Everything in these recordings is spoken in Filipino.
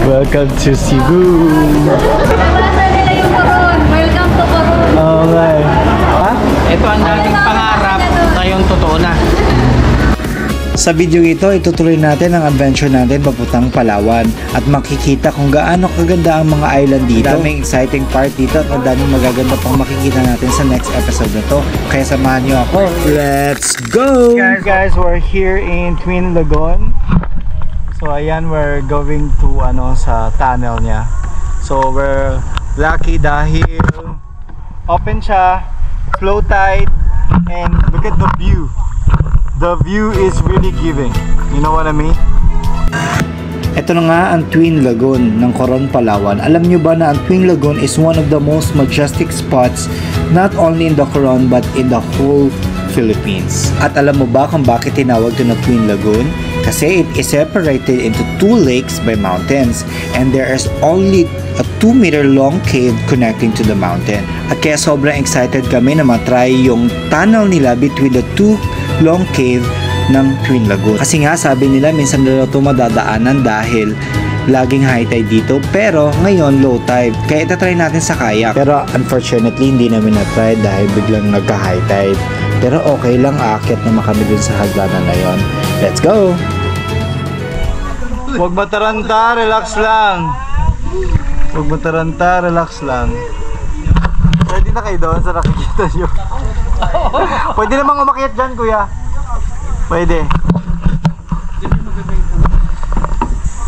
Welcome to Cebu. Nabasa nila yung Coron. Welcome to Coron. Okay. Ha? Ito ang dating pangarap, ngayong totoo na. Sa video ito, itutuloy natin ang adventure natin papuntang Palawan at makikita kung gaano kaganda ang mga island dito. Daming exciting part dito at daming magaganda pang makikita natin sa next episode na to. Kaya samahan nyo ako. Let's go! Guys, we're here in Twin Lagoon. So ayan, we're going to sa tunnel niya. So we're lucky dahil open siya, flow tide, and look at the view. The view is really giving. You know what I mean? Ito na nga ang Twin Lagoon ng Coron, Palawan. Alam nyo ba na ang Twin Lagoon is one of the most majestic spots not only in the Coron but in the whole Philippines. At alam mo ba kung bakit tinawag ito na Twin Lagoon? Kasi it is separated into two lakes by mountains and there is only a 2-meter long cave connecting to the mountain. At kaya sobrang excited kami na matry yung tunnel nila between the two long cave ng Twin Lagoon. Kasi nga sabi nila minsan na ito madadaanan dahil laging high tide dito pero ngayon low tide. Kaya itatry natin sa kayak. Pero unfortunately hindi namin na-try dahil biglang nagka-high tide. Pero okay lang, aakyat naman kami dun sa hagdanan na yon. Let's go! Huwag mataranta, relax lang. Huwag mataranta, relax lang. Pwede na kayo doon sa nakikita nyo. Pwede namang umakyat dyan, kuya. Pwede.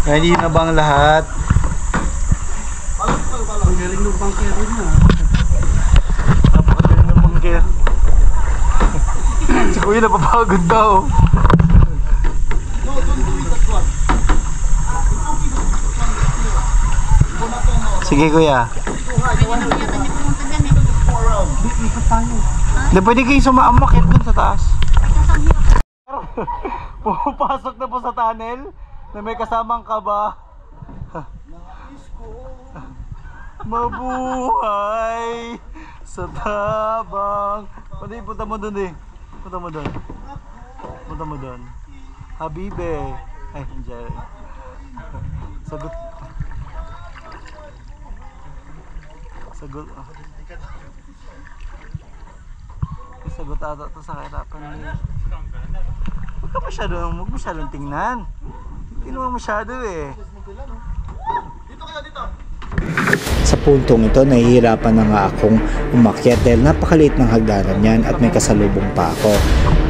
Ready na bang lahat? Pagaling ng bangkero na. Napakagaling ng bangkero. Si kuya napapagod daw. Sige kuya. Hindi pwede kayong sumaamakit dun sa taas. Pumapasok na po sa tunnel na may kasamang kaba. Mabuhay sa tabang. Pwede punta mo dun eh. Punta mo dun. Punta mo dun. Habibe. Ay, Jerry. Sagot. Sagot. Sagot ata ito sa kahirapan niya. Huwag masyadong tingnan. Hindi naman masyado eh. Dito kayo, dito. Sa puntong ito, nahihirapan na nga akong umakyat dahil napakaliit ng hagdanan yan at may kasalubong pa ako.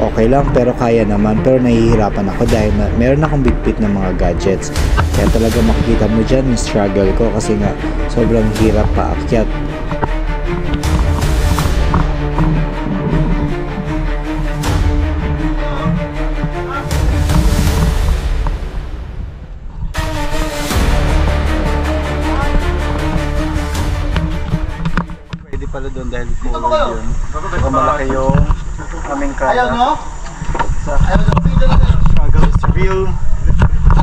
Okay lang pero kaya naman, pero nahihirapan ako dahil meron akong bitbit ng mga gadgets. Kaya talaga makikita mo dyan yung struggle ko kasi nga sobrang hirap paakyat. Pala doon dahil forward yun. Baka malaki yung aming kaya. Struggle is real.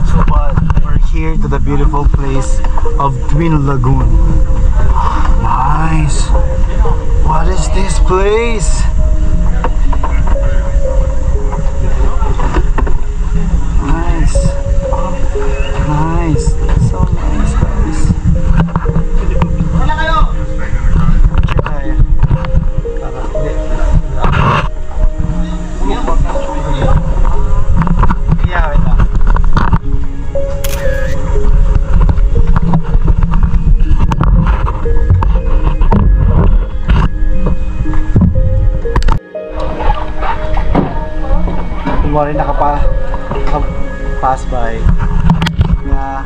So but we're here to the beautiful place of Twin Lagoon. Nice. What is this place? Nice. Nice. So nice guys. Kumari nakapass by nga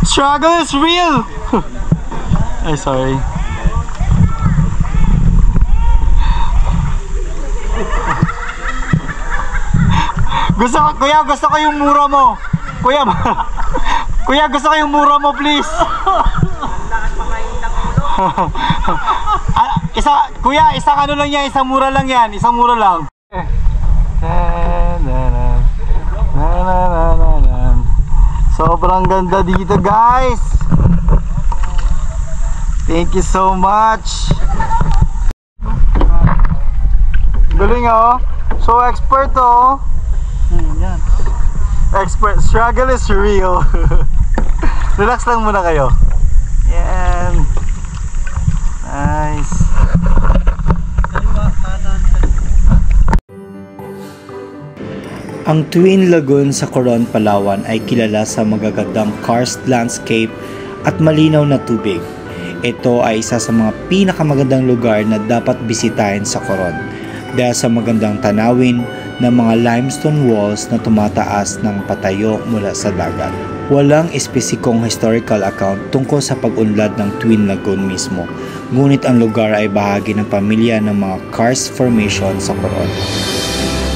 struggle is real. Ay sorry. Kuya, gusto ko yung mura mo. Kuya, kuya, gusto ko yung mura mo, please. Kuya, isang ano lang yan, isang mura lang yan, isang mura lang. Sobrang ganda dito, guys. Thank you so much. Galing oh. So expert oh. Yan. Expert. Struggle is real. Relax lang muna kayo. Yan. Nice. Ang Twin Lagoon sa Coron, Palawan ay kilala sa magagandang karst landscape at malinaw na tubig. Ito ay isa sa mga pinakamagandang lugar na dapat bisitahin sa Coron dahil sa magandang tanawin ng mga limestone walls na tumataas ng patayo mula sa dagat. Walang espesikong historical account tungkol sa pag-unlad ng Twin Lagoon mismo, ngunit ang lugar ay bahagi ng pamilya ng mga karst formation sa Coron.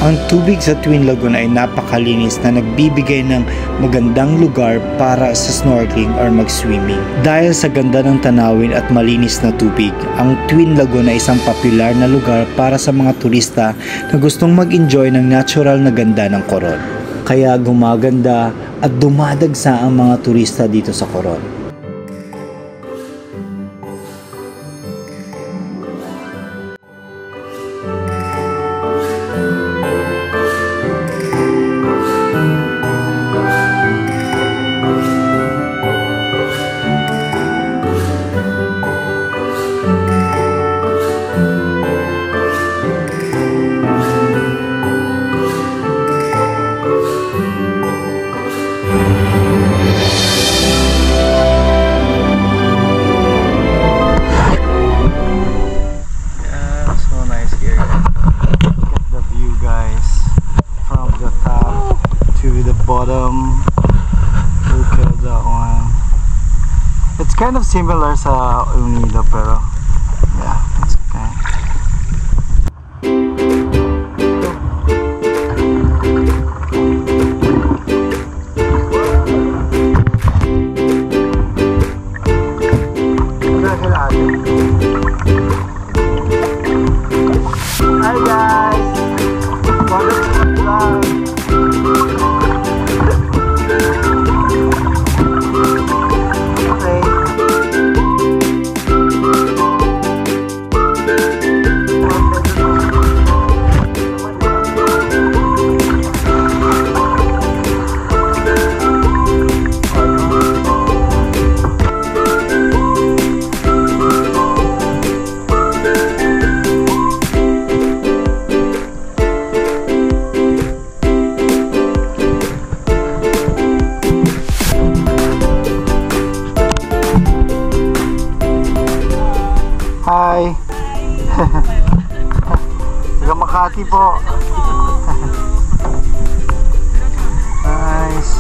Ang tubig sa Twin Lagoon ay napakalinis na nagbibigay ng magandang lugar para sa snorkeling or mag-swimming. Dahil sa ganda ng tanawin at malinis na tubig, ang Twin Lagoon ay isang popular na lugar para sa mga turista na gustong mag-enjoy ng natural na ganda ng Coron. Kaya gumaganda at dumadagsa ang mga turista dito sa Coron. Bottom, look at that one. It's kind of similar sa Unida pero yeah, it's okay. Hi guys, welcome to the vlog. Hi! Taga Makati po. Nice.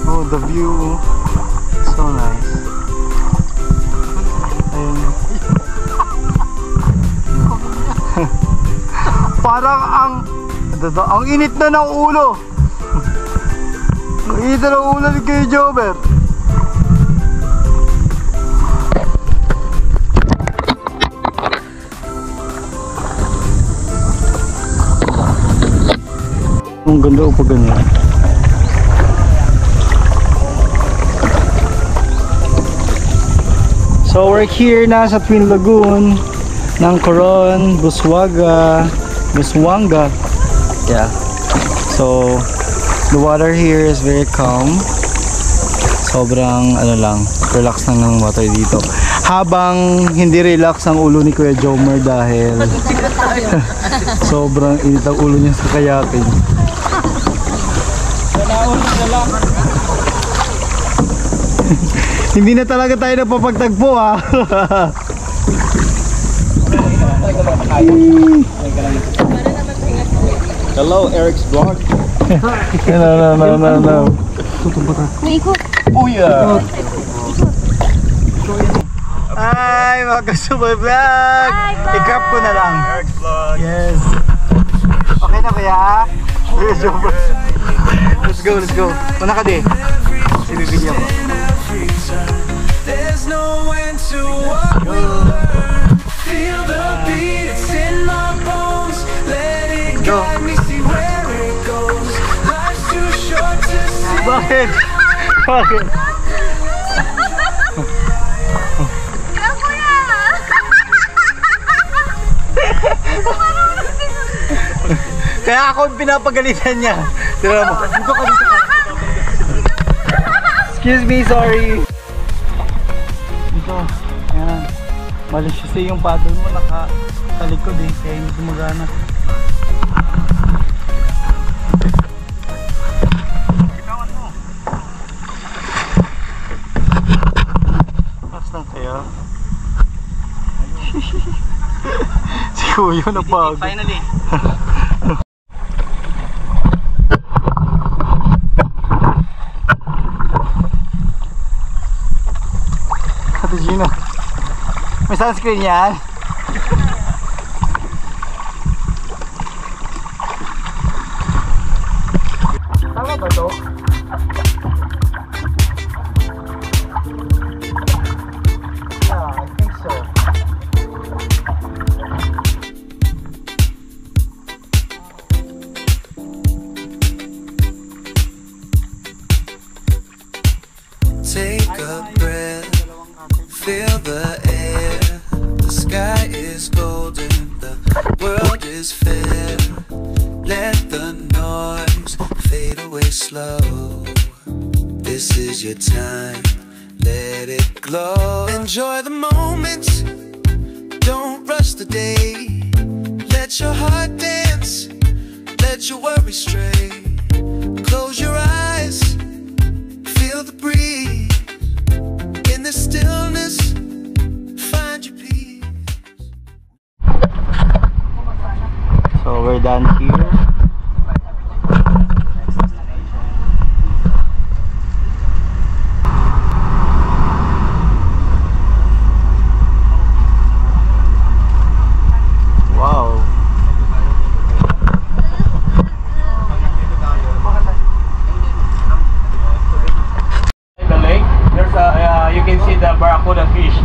Oh, the view. So nice. Ayun. Parang ang init na ng ulo. Ang init na ng ulo ni Kuya Jober. Ang ganda o pag ganyan. So we're here na sa Twin Lagoon ng Coron, Busuanga. Yeah. So the water here is very calm. Sobrang relax lang ng water dito. Habang hindi relax ang ulo ni Kuya Jomer dahil sobrang init ang ulo niya sa kayaking. Hindi na talaga tayo napapagtagpo ha. Hello, Eric's vlog. No. Booyah! Hi mga Kasubay Vlog! Hi, vlog! I-grab ko na lang. Eric's vlog. Yes. Okay na ba ya? Let's go. Una ka di. Ibibigyan ko. There's no end to what we learn. Feel the beat, it's in my bones. Let it guide me, see where it goes. Life's too short to see. Bakit? Kaya ako yung pinapagalitan niya. Tira mo. Dito ka, dito ka. Excuse me, sorry. Dito. Ayan. Malis kasi yung paddle mo nakatalikod eh. Kaya hindi gumagana. Ikawan mo. Pas lang kaya. Si Kuya napagod. Finally. Ate Gina, may sunscreen yan? Tama ba ito? Yeah, I think so. Take a breath, feel the air. The sky is golden, the world is fair. Let the noise fade away slow. This is your time, let it glow. Enjoy the moments, don't rush the day. Let your heart dance, let your worries stray. Close your eyes, feel the breeze. In the stillness, find your peace. So we're done here. Wow. The lake, there's a you can see the barracuda fish.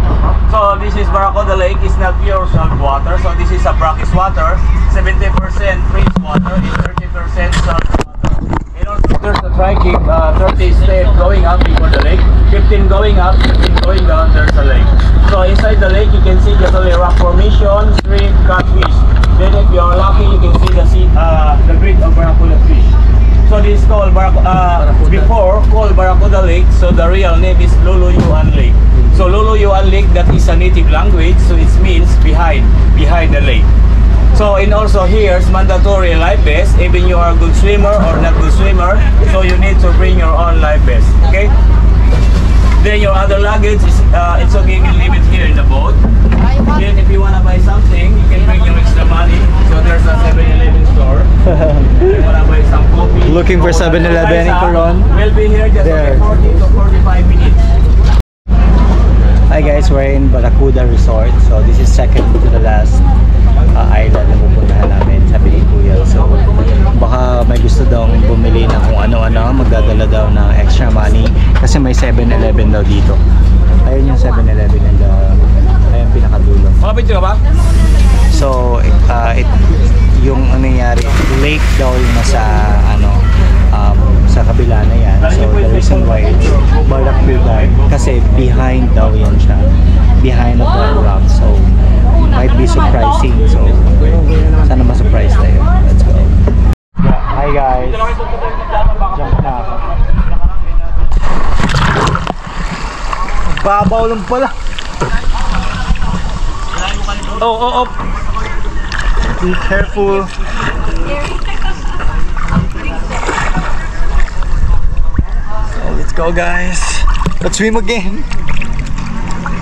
So this is Barracuda Lake. It's not pure salt water. So this is a brackish water. 70% fresh water and 30% salt water. And also there's a trekking, 30 steps going up before the lake, 15 going up, 15 going down. There's a lake. So inside the lake you can see just only rock formation, shrimp, catfish. Then if you are lucky, you can see the breed of barracuda fish. So this is called before called Barracuda Lake. So the real name is Luluyuan Lake. So Luluyuan Lake, that is a native language. So it means behind the lake. So and also here is mandatory life vest. Even you are a good swimmer or not good swimmer, so you need to bring your own life vest. Okay. Then your other luggage is it's okay, you can leave it here in the boat. Then if you wanna buy something, you can bring your extra money. So there's a 7-Eleven store. If you wanna buy some coffee. Looking for 7-Eleven in Coron? We'll be here just There. only 40 to 45 minutes. Hi guys, we're in Barracuda Resort. So this is second to the last island na pupuntahan namin, sabi ni Kuya. So baka may gusto daw bumili ng kung ano-ano, magdadala daw ng extra money kasi may 7-Eleven daw dito. Ayun yung 7-Eleven and ayun pinakadulo. Makapit ka ba? So yung nangyari, lake daw yung nasa sa kabila na yan. So the reason why it's Barracuda kasi behind daw yan siya, behind of the rock. So might be surprising. So sana ma-surprise tayo. Let's go. Hi guys. Jump na ako. Babaw lang pala. Oh. Be careful. Let's go guys. Let's swim again.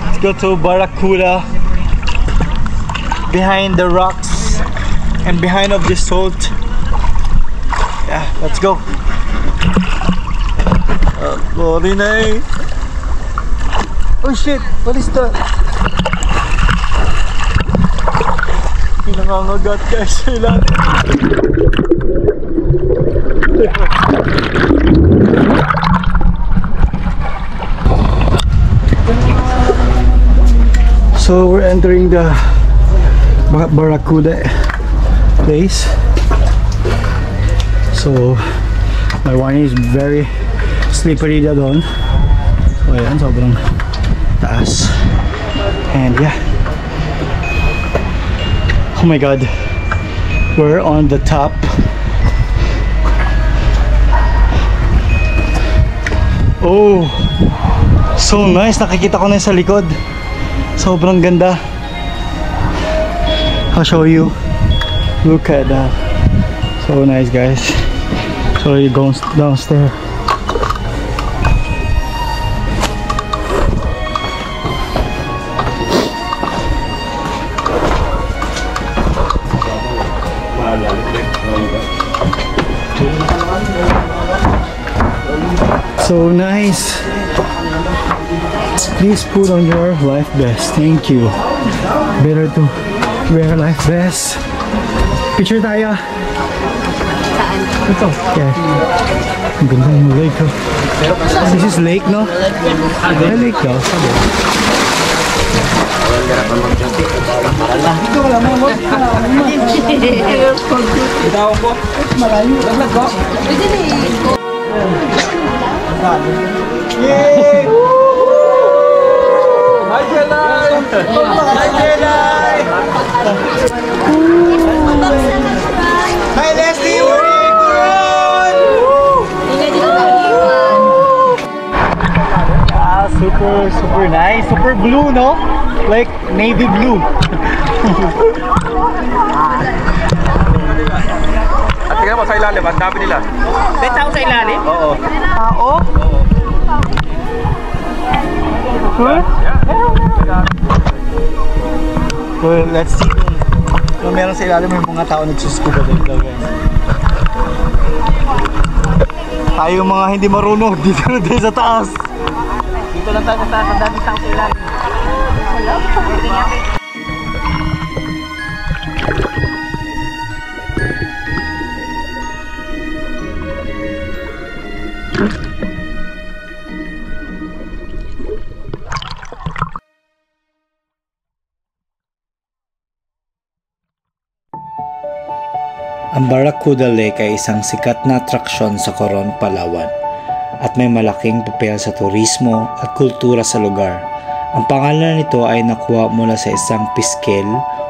Let's go to Barracuda. Behind the rocks and behind of the salt. Yeah, let's go. Glory. Oh shit, what is that? Pinangangagat guys sila. So we're entering the Barracuda place. So my warning is very slippery na doon. So ayan, sobrang taas. And yeah, oh my god, we're on the top Oh, so nice. Nakikita ko na yung sa likod. Sobrang ganda. I'll show you. Look at that. So nice, guys. So you're going downstairs. So nice. Please put on your life vest. Thank you. Better to wear life vest. Picture tayo. Saan? Ito. Yeah. Ang ganda yung lake. Oh. This is lake, no? Ay, lake daw. Yay! Hi, Jelay! Hi, Jelay! Hi, Leslie! Where are you going? Super nice. Super blue, no? Like navy blue. At tingnan mo sa ilalim, ang dami nila. May tao sa ilalim? Oo. Tao? Well, let's see kung meron sa ilalim yung mga tao nagsuscuba dive daw, guys. Tayo mga hindi marunong dito na tayo sa taas. Dito lang tayo sa taas, ang daming tao sa ilalim. Ang Barracuda Lake ay isang sikat na atraksyon sa Coron, Palawan at may malaking papel sa turismo at kultura sa lugar. Ang pangalan nito ay nakuha mula sa isang piskel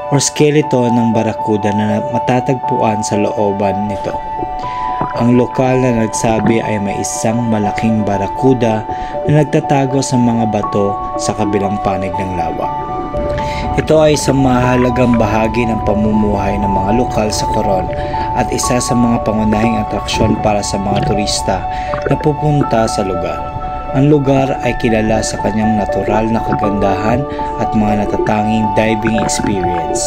or skeleton ng barracuda na matatagpuan sa looban nito. Ang lokal na nagsabi ay may isang malaking barracuda na nagtatago sa mga bato sa kabilang panig ng lawa. Ito ay isang mahalagang bahagi ng pamumuhay ng mga lokal sa Coron at isa sa mga pangunahing atraksyon para sa mga turista na pupunta sa lugar. Ang lugar ay kilala sa kanyang natural na kagandahan at mga natatanging diving experience.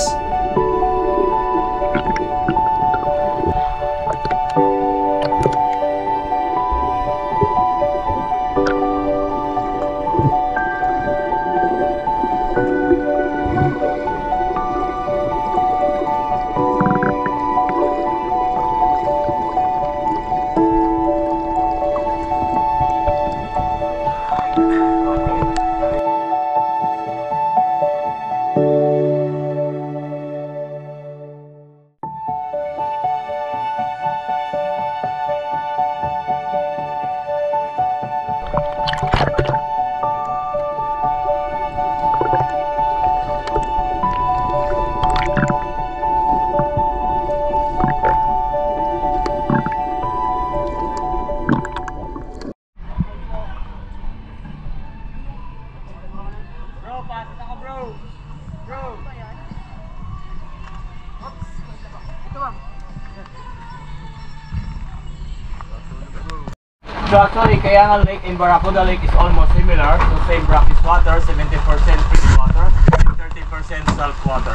So actually, Kayangan Lake in Barracuda Lake is almost similar. So same brackish water, 70% free water, and 30% salt water.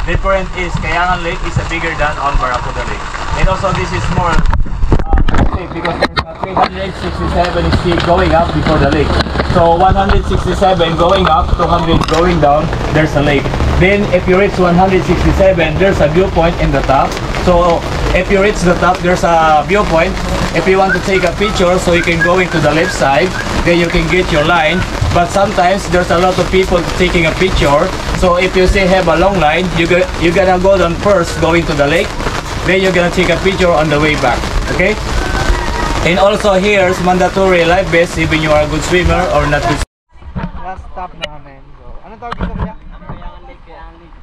Different is Kayangan Lake is bigger than on Barracuda Lake. And also this is more safe because there's 367 is still going up before the lake. So 167 going up, 200 going down, there's a lake. Then if you reach 167, there's a viewpoint in the top. So if you reach the top, there's a viewpoint. If you want to take a picture, so you can go into the left side, then you can get your line. But sometimes there's a lot of people taking a picture. So if you say have a long line, you're gonna go down first, going to the lake. Then you're gonna take a picture on the way back. Okay? And also here's mandatory life vest even you are a good swimmer or not good. Last stop namin. So, anong tawag dito kaya? Kayangan Lake, Kayangan Lake.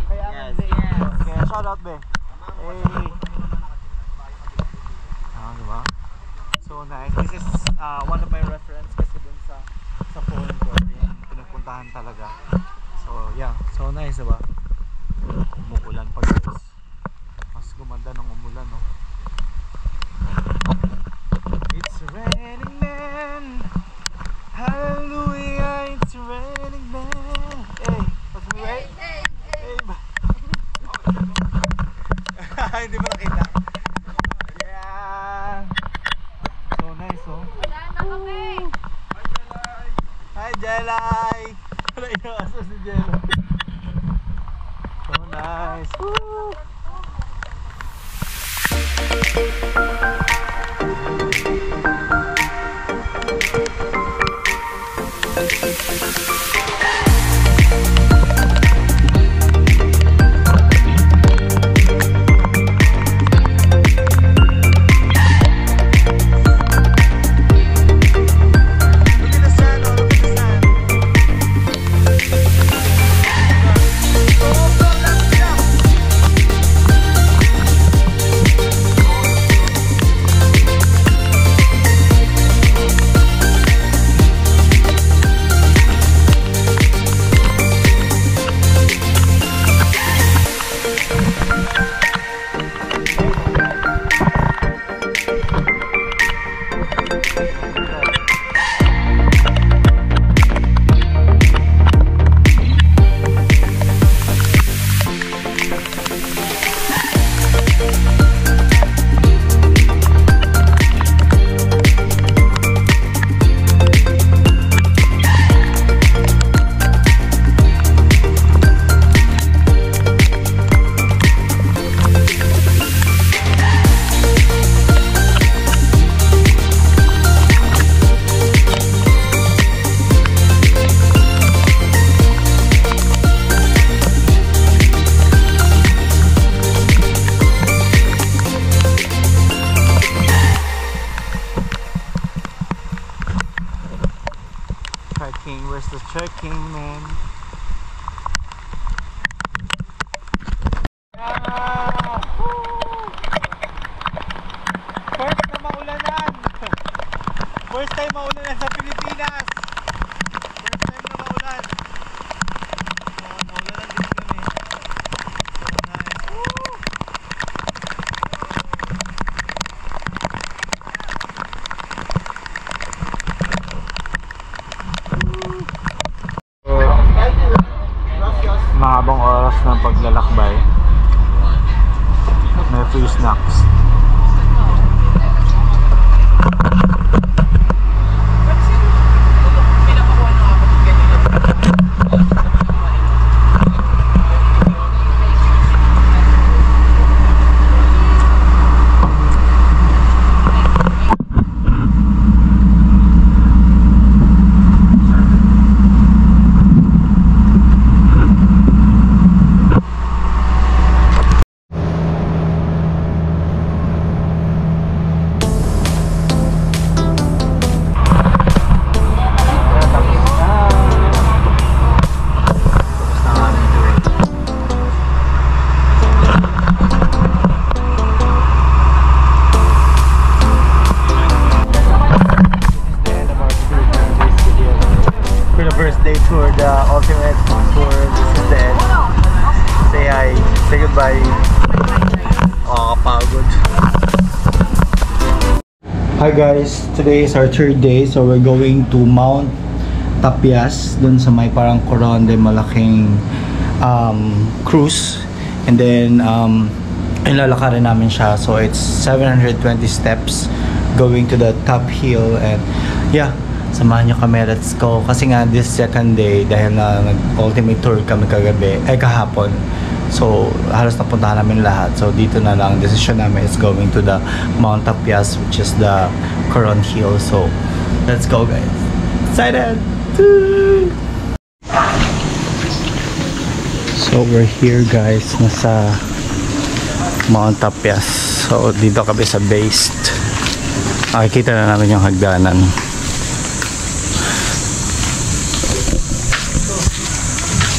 Kayangan Lake. Kaya shout out be. Hey. Diba? So nice. This is one of my reference talaga. So yeah, so nice diba? Umuulan pa guys. Mas gumanda ng umulan, no? It's raining men. Hallelujah, it's raining men. Hey, what's me right? Hey, hindi mo nakita. Yeah. So nice, oh. Wala na kami. Hi, Jelay! Wala inaasa si Jelay. So nice. Woo! Trekking, where's the trekking, man? First na maulanan! First time maulanan sa Pilipinas! First time na maulan! So, maulanan din kami. So nice. Woo! Mahabang oras ng paglalakbay. May free snacks. Day tour, the ultimate tour. This is the end. Say hi, say goodbye. Oh, kapagod. Hi guys, today is our third day, so we're going to Mount Tapias, dun sa may parang Coronde, malaking cruise, and then ilalakarin namin siya. So it's 720 steps going to the top hill, and yeah, samahan nyo kami, let's go. Kasi nga this second day, dahil na nag-ultimate tour kami kahapon, so halos napuntahan namin lahat. So dito na lang, decision namin is going to the Mount Tapias, which is the Coron Hill. So let's go guys, excited. So we're here guys, nasa Mount Tapias. So dito kami sa base. Makikita na namin yung hagdanan.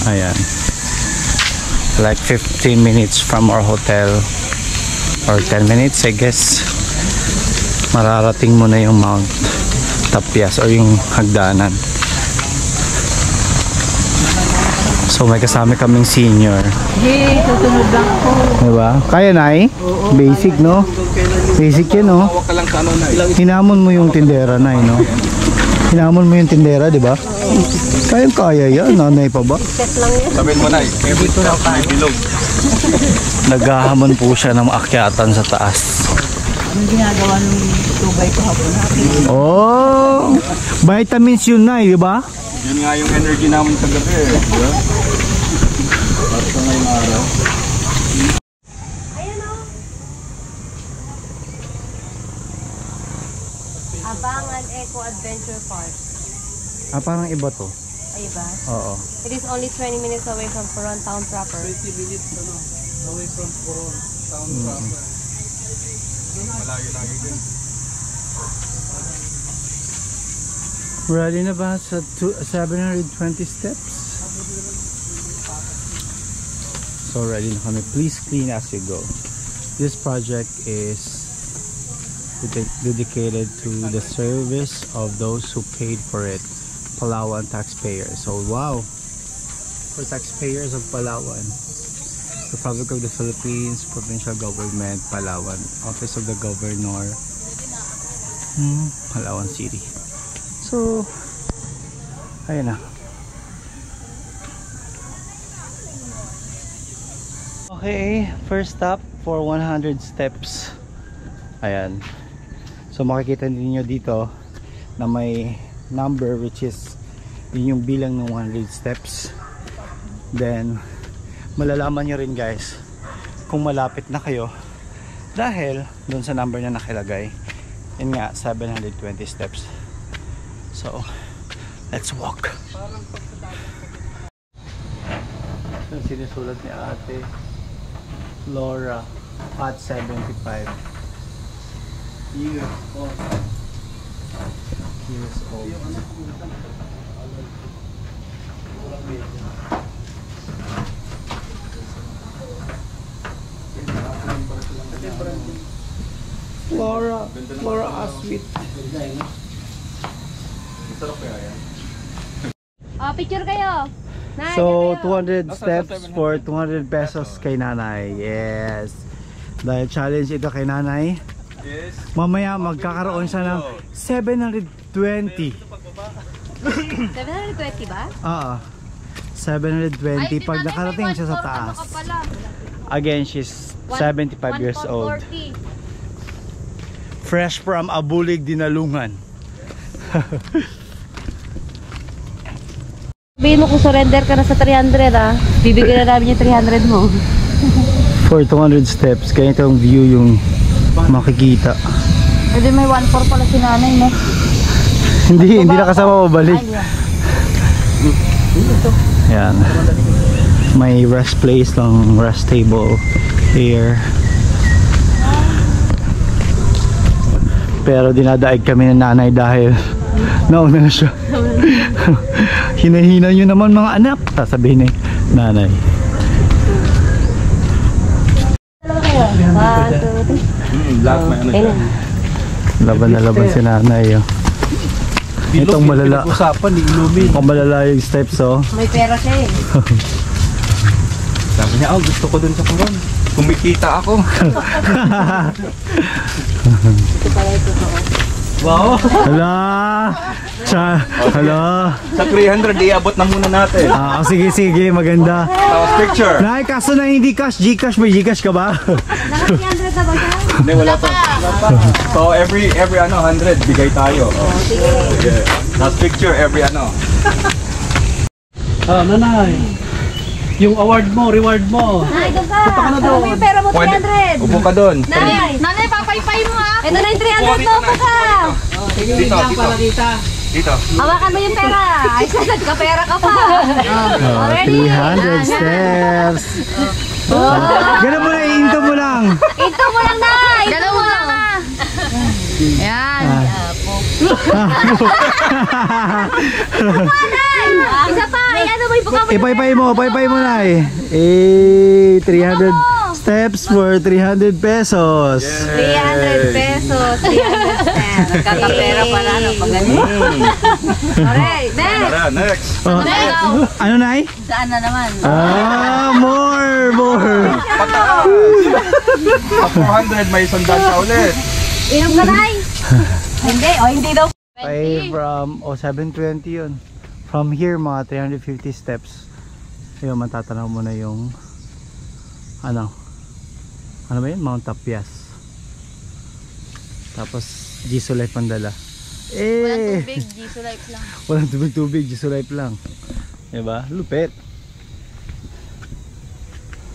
Ayan, like 15 minutes from our hotel, or 10 minutes I guess, mararating mo na yung Mount Tapias or yung hagdanan. So may kasama kaming senior. Yay, susunod lang ako. Diba? Kaya Nay? Basic no? Basic yan no? Hinamon mo yung tindera Nay no? Hinamon mo yung tindera diba? Kaya yan, nanay pa ba? Sabihin mo na, may bilog. Naghahamon po siya ng maakyatan sa taas. Anong ginagawa ng tubay ko hapon? Oh! Vitamins yun Nay, diba? Yun nga yung energy namin sa gabi eh. Diba? Para sa ngayong araw. Abangan Eco Adventure Park. Parang iba to. Ay ba? Oo. It is only 20 minutes away from Coron Town proper. Ready na ba sa 720 steps? So ready na kami. Please clean as you go. This project is dedicated to the service of those who paid for it, Palawan taxpayers. So wow, for taxpayers of Palawan, Republic of the Philippines, Provincial Government, Palawan, Office of the Governor, Palawan City. So, ayun na. Okay, first stop for 100 steps. Ayan. So makikita niyo dito na may number which is yun yung bilang ng 100 steps. Then malalaman nyo rin guys kung malapit na kayo dahil dun sa number na nakilagay. Yun nga, 720 steps. So let's walk. So sinusulat ni ate Laura at 75 years old. Laura Aswit. Picture kayo. Nay, So kayo. 200 steps for 200 pesos kay nanay. Yes. Dahil challenge ito kay nanay. Yes. Mamaya magkakaroon siya ng 720. 720 ba? 720 pag nakarating siya sa taas. Again, she's 75 years old. Fresh from Abulig, Dinalungan. Sabihin mo kung surrender ka na sa 300 bibigyan na namin yung 300 mo. For 200 steps, ganito ang view yung makikita. Pwede may 1-4 pala si nanay, no? Hindi na kasama mabalik. Yan. May rest place lang, rest table here. Pero dinadaig kami ng nanay dahil nauna na siya. Hinahina nyo naman mga anak, sasabihin ni nanay. Laban na laban si nanay. Itong malala. Mukhang malala yung steps oh. May pera siya eh. Sabi niya, gusto ko dun sa Coron. Kumikita ako. Ito pala ito. Wow. Hala. Hala. Sa 300, iabot na muna natin. Sige, maganda. Tapos picture. Nay, kaso na hindi cash, Gcash, may Gcash ka ba? Naka 300 na ba siya? Hindi, wala pa. So every 100, bigay tayo. Sige. Tapos picture, every Nanay. Yung award mo, reward mo. Nay, doon ka. Ano mo yung pera mo, 300? Upo ka doon. Nay, papaypay mo ha. Ito na yung 300 mo, upo ka. Dito. Dito. Hawakan mo yung pera. Ay, sasad ka, pera ka pa. 300 steps. Ganun mo na, iinto mo lang. Ito mo lang, Nay. Ganun mo lang ha. Yan. Isa pa, ano mo, ibuka mo. Ipaypay mo na eh. 300 steps for 300 pesos. 300 pesos, 300 steps. Kakapera pala ano pag ganyan. Alright, next. Tara, next. Ano na eh? Saan na naman? More. Sa 400 may sandal ka ulit. Inom ka na hindi daw. Ay, from 720 yun. From here, mga 350 steps. Ayun, matatanaw mo na yung ano ba yun? Mount Tapias. Tapos, Jisoo Life ang dala. Walang tubig, Jisoo Life lang. Walang tubig, Jisoo Life lang. Diba? Lupit.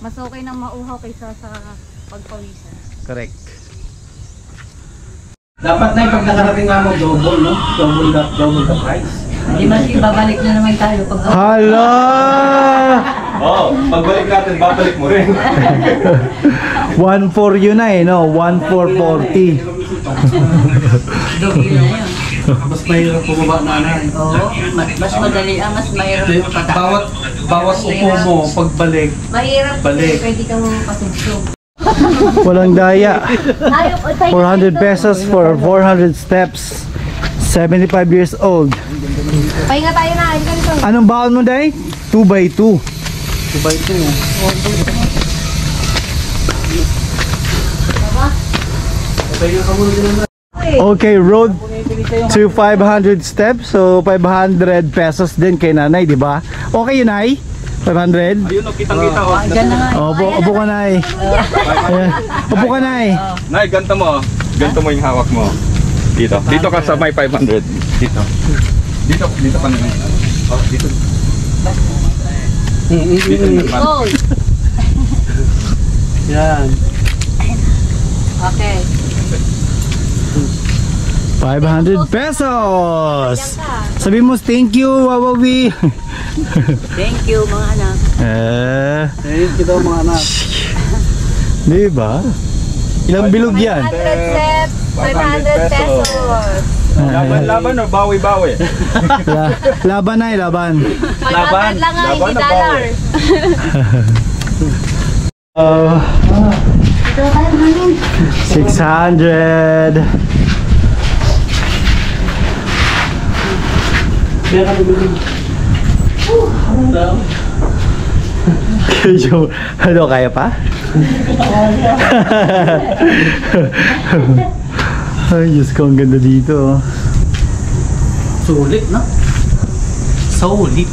Mas okay nang mauhaw kaysa sa pagpawisan. Correct. Dapat na yung pag nakarating nga mo, double, no? Double the price. Di ba babalik na naman tayo pag Hala! Pagbalik natin, babalik mo rin. 1.4 yun na eh, no? 1.440. doble na yun. Mas mahirap bumaba na na. Oo, mas madali mas mahirap pataas. Bawat upo mo, pagbalik. Mahirap Balik. pwede kang pasugtog. Walang daya. 400 pesos for 400 steps. 75 years old. Pahinga tayo na, hindi ka nito. Anong baon mo, Day? 2x2. 2x2. Okay, road to 500 steps. So 500 pesos din kay nanay, di ba? Okay yun, Nay? 500? Ayun, kitang-kita ko. Diyan na nga. Upo ka, Nay. Ayan. Upo ka, Nay. Nay, ganito mo. Ganito mo yung hawak mo. Dito. Dito ka sa may 500. Dito. Dito ka naman. Oh, dito. Dito naman. Go! Yan. Okay. 500 pesos! Sabi mo, thank you, Wawawi. Thank you mga anak. Thank you daw mga anak. Di ba? Ilang bilog yan? 500 steps, 500 pesos. Laban o bawi-bawi? Laban na laban. 500 lang nga, hindi dollar. 600. Ano, kaya pa? Ay, Diyos ko, ang ganda dito. Sulit, no? Sulit.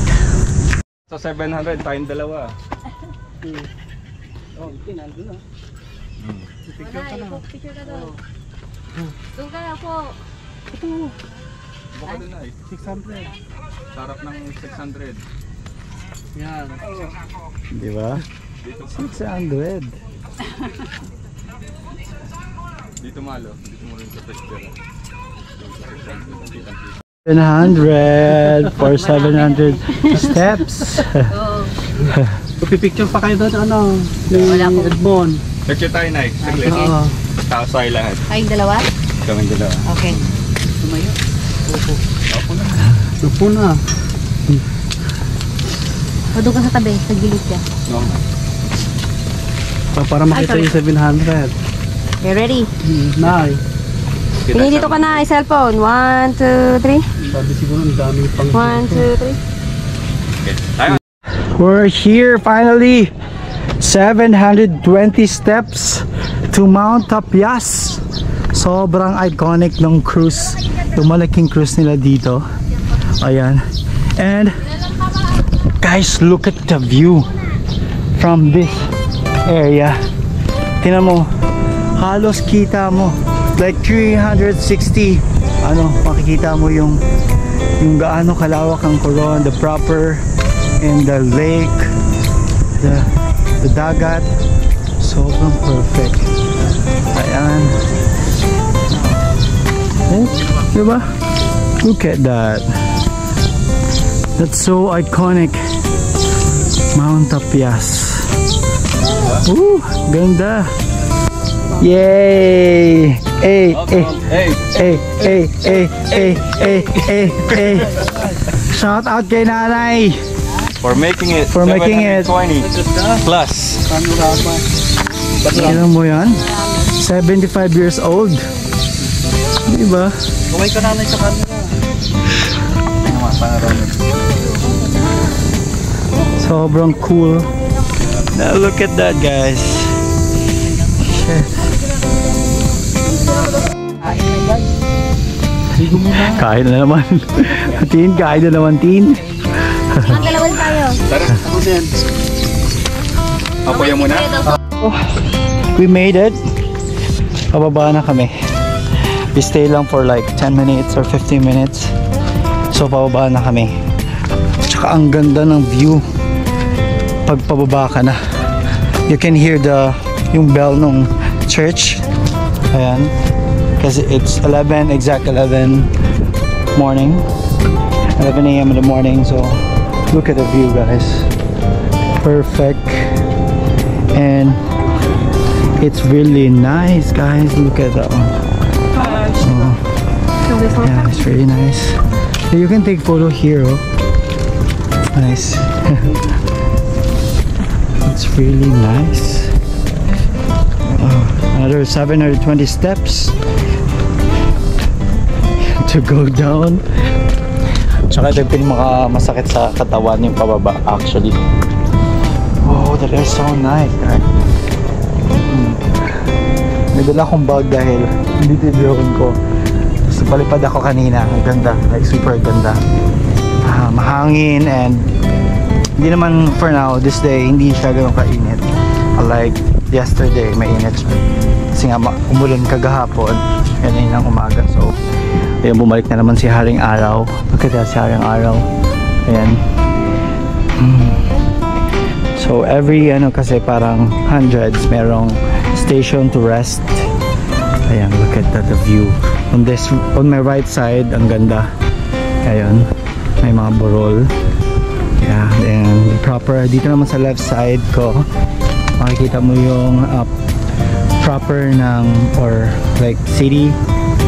Sa 700, tayong dalawa. Oh, tinalo na. Picture ka daw. Doon ka na po. Baka doon na 600. Sarap ng 600. Yan. Di ba? 600. Dito malo. Dito mo rin sa picture. 700 for 700 steps. So, pipicture pa kayo doon, ano? Wala po. Edmond. Picture tayo, Nay. Saglit. Oo. Tapos tayo lahat. Kayong dalawa? Kaming dalawa. Okay. Tumayo. Upo na. O doon ka sa tabi, sa gilid ka. No. Para makita yung 700. Okay, ready? Nay. Pinili dito ka na, cellphone. 1, 2, 3. Sabi siguro ang dami pang 1, 2, 3. Okay. Tayo. We're here finally. 720 steps to Mount Tapias. Sobrang iconic ng cruise. Yung malaking cruise nila dito. Ayan. And guys, look at the view from this area. Tingnan mo, halos kita mo like 360. Ano, makikita mo yung gaano kalawak ang Coron, the proper and the lake, the dagat. Sobrang perfect. Ayan. Oh, diba? Look at that. That's so iconic. Mount Tapias. Ooh, ganda. Yay! Hey, hey, Hey. hey, hey, hey, hey, hey, hey, hey. Shout out kay nanay. For making it. For making it. 720 plus. Ilan mo yan? 75 years old. Diba? Kaway ka nanay sa camera. Sobrang cool. Now look at that, guys. Shit. Kain na naman. Tin, kain na naman, Tin. Ang dalawin tayo. Ako yung muna. We made it. Pababa na kami. We stay lang for like 10 minutes or 15 minutes. So pababa na kami. Tsaka ang ganda ng view. Pag pababa ka na, you can hear yung bell ng church. Ayan. Kasi it's 11, exact 11 morning. 11 a.m. in the morning. So look at the view, guys. Perfect. And it's really nice, guys. Look at that one. Yeah, it's really nice. So you can take photo here. Oh. Nice. It's really nice. Another 720 steps to go down. Tsaka ito yung pinakamasakit sa katawan yung pababa actually. Oh, that is so nice, guys. May dala akong bag dahil hindi tibiyokin ko. So palipad ako kanina. Ang ganda, like super ganda. Mahangin and hindi naman for now, this day, hindi siya ganun kainit. Like yesterday, mainit siya. Kasi nga umulan kagahapon, kanina ng umaga. So, ayun, bumalik na naman si Haring Araw. Pagkita si Haring Araw. Ayan. So, every kasi parang hundreds, merong station to rest. Ayan, look at that, the view. On my right side, ang ganda. Ayun, may mga burol. Yeah, and proper, dito naman sa left side ko, makikita mo yung proper ng, or like city,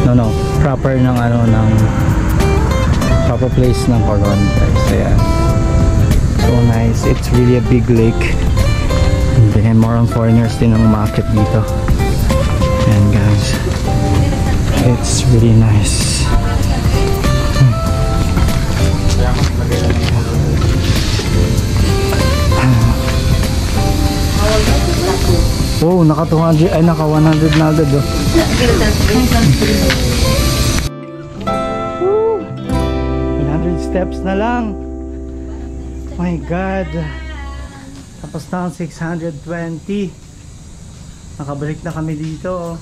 no, proper ng ng proper place ng Coron, guys. Ayan. So nice. It's really a big lake. And then more on foreigners din ang umakit dito. And guys, it's really nice. Oh, naka 200 ay naka 100 na agad. 100 steps na lang. My God. Tapos na ang 620. Nakabalik na kami dito.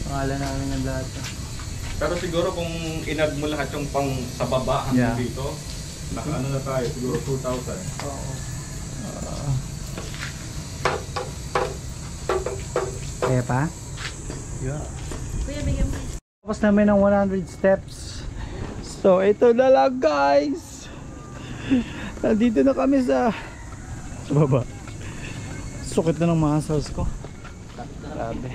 Pangalan namin ng lahat. Pero siguro kung inad mo lahat yung pang sa baba hanggang dito, naka na tayo, siguro 2,000. Oo. Kaya pa? Yeah. Tapos namin ng 100 steps. So ito na lang, guys. Nandito na kami sa baba. Sukit na ng muscles ko. Grabe.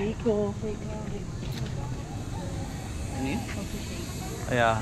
Ayan.